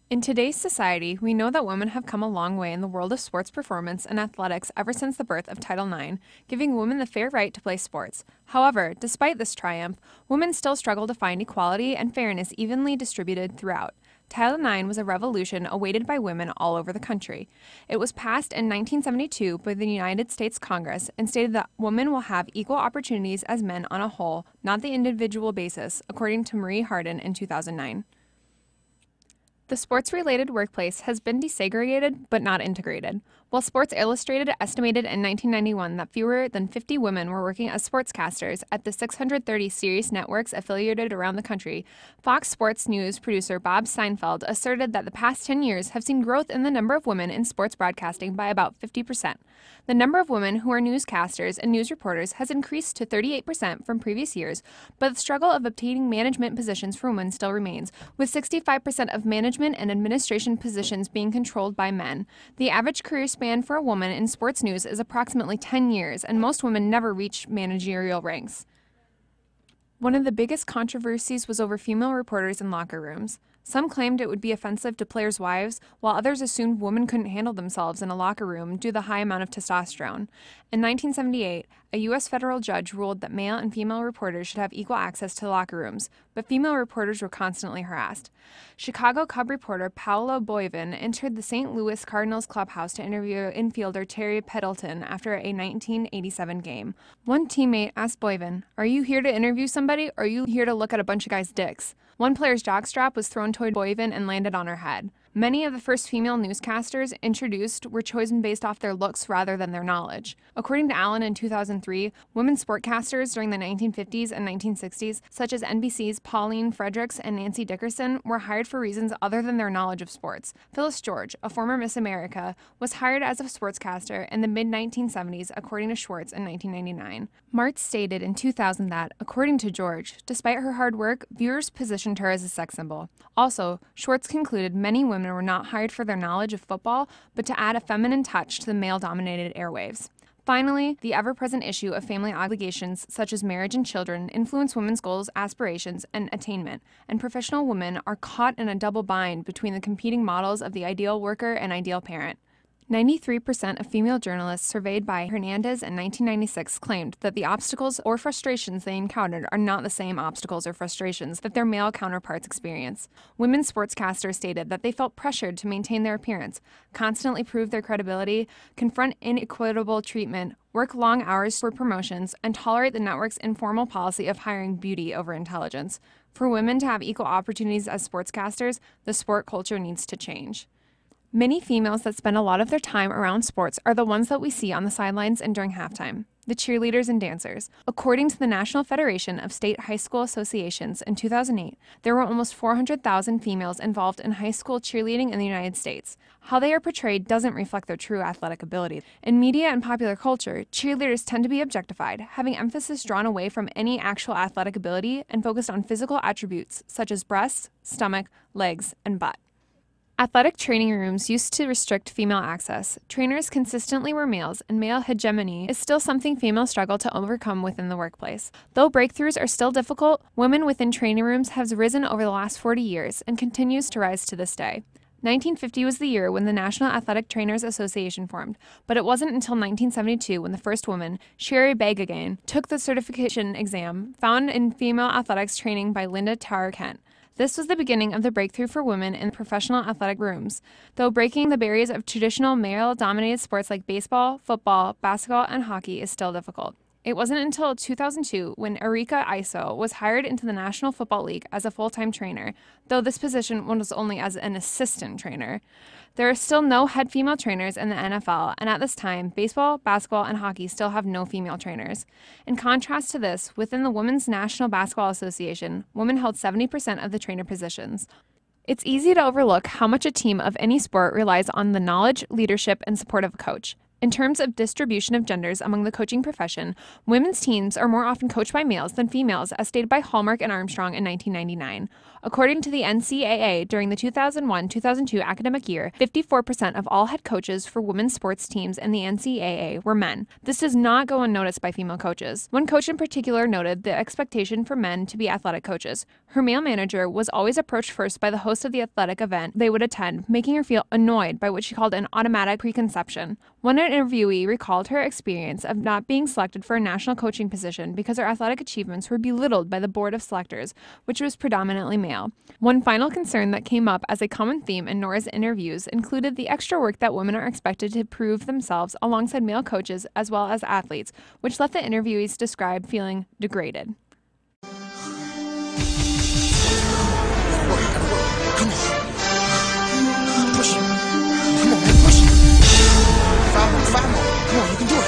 In today's society, we know that women have come a long way in the world of sports performance and athletics ever since the birth of Title IX, giving women the fair right to play sports. However, despite this triumph, women still struggle to find equality and fairness evenly distributed throughout. Title IX was a revolution awaited by women all over the country. It was passed in 1972 by the United States Congress and stated that women will have equal opportunities as men on a whole, not the individual basis, according to Marie Hardin in 2009. The sports-related workplace has been desegregated but not integrated. While Sports Illustrated estimated in 1991 that fewer than 50 women were working as sportscasters at the 630 Sirius networks affiliated around the country, Fox Sports News producer Bob Seinfeld asserted that the past 10 years have seen growth in the number of women in sports broadcasting by about 50%. The number of women who are newscasters and news reporters has increased to 38% from previous years, but the struggle of obtaining management positions for women still remains, with 65% of management and administration positions being controlled by men. The average career span for a woman in sports news is approximately 10 years, and most women never reach managerial ranks. One of the biggest controversies was over female reporters in locker rooms. Some claimed it would be offensive to players' wives, while others assumed women couldn't handle themselves in a locker room due to the high amount of testosterone. In 1978, a U.S. federal judge ruled that male and female reporters should have equal access to locker rooms, but female reporters were constantly harassed. Chicago Cub reporter Paolo Boivin entered the St. Louis Cardinals clubhouse to interview infielder Terry Pendleton after a 1987 game. One teammate asked Boivin, "Are you here to interview somebody, or are you here to look at a bunch of guys' dicks?" One player's jockstrap was thrown toward Boivin and landed on her head. Many of the first female newscasters introduced were chosen based off their looks rather than their knowledge. According to Allen in 2003, women sportcasters during the 1950s and 1960s, such as NBC's Pauline Fredericks and Nancy Dickerson, were hired for reasons other than their knowledge of sports. Phyllis George, a former Miss America, was hired as a sportscaster in the mid-1970s, according to Schwartz in 1999. Martz stated in 2000 that, according to George, despite her hard work, viewers positioned her as a sex symbol. Also, Schwartz concluded many women were not hired for their knowledge of football, but to add a feminine touch to the male-dominated airwaves. Finally, the ever-present issue of family obligations such as marriage and children influence women's goals, aspirations, and attainment, and professional women are caught in a double bind between the competing models of the ideal worker and ideal parent. 93% of female journalists surveyed by Hernandez in 1996 claimed that the obstacles or frustrations they encountered are not the same obstacles or frustrations that their male counterparts experience. Women sportscasters stated that they felt pressured to maintain their appearance, constantly prove their credibility, confront inequitable treatment, work long hours for promotions, and tolerate the network's informal policy of hiring beauty over intelligence. For women to have equal opportunities as sportscasters, the sport culture needs to change. Many females that spend a lot of their time around sports are the ones that we see on the sidelines and during halftime, the cheerleaders and dancers. According to the National Federation of State High School Associations in 2008, there were almost 400,000 females involved in high school cheerleading in the United States. How they are portrayed doesn't reflect their true athletic ability. In media and popular culture, cheerleaders tend to be objectified, having emphasis drawn away from any actual athletic ability and focused on physical attributes such as breasts, stomach, legs, and butt. Athletic training rooms used to restrict female access. Trainers consistently were males, and male hegemony is still something females struggle to overcome within the workplace. Though breakthroughs are still difficult, women within training rooms has risen over the last 40 years and continues to rise to this day. 1950 was the year when the National Athletic Trainers Association formed, but it wasn't until 1972 when the first woman, Sherry Baghagan, took the certification exam found in female athletics training by Linda Tower Kent. This was the beginning of the breakthrough for women in professional athletic rooms, though breaking the barriers of traditional male-dominated sports like baseball, football, basketball, and hockey is still difficult. It wasn't until 2002 when Erika Iso was hired into the National Football League as a full-time trainer, though this position was only as an assistant trainer. There are still no head female trainers in the NFL, and at this time, baseball, basketball, and hockey still have no female trainers. In contrast to this, within the Women's National Basketball Association, women held 70% of the trainer positions. It's easy to overlook how much a team of any sport relies on the knowledge, leadership, and support of a coach. In terms of distribution of genders among the coaching profession, women's teams are more often coached by males than females, as stated by Hallmark and Armstrong in 1999. According to the NCAA, during the 2001-2002 academic year, 54% of all head coaches for women's sports teams in the NCAA were men. This does not go unnoticed by female coaches. One coach in particular noted the expectation for men to be athletic coaches. Her male manager was always approached first by the host of the athletic event they would attend, making her feel annoyed by what she called an automatic preconception. One interviewee recalled her experience of not being selected for a national coaching position because her athletic achievements were belittled by the board of selectors, which was predominantly male. One final concern that came up as a common theme in Nora's interviews included the extra work that women are expected to prove themselves alongside male coaches as well as athletes, which left the interviewees described feeling degraded. Come on. Push. Come on, man, push. 5 more. Come on, you can do it.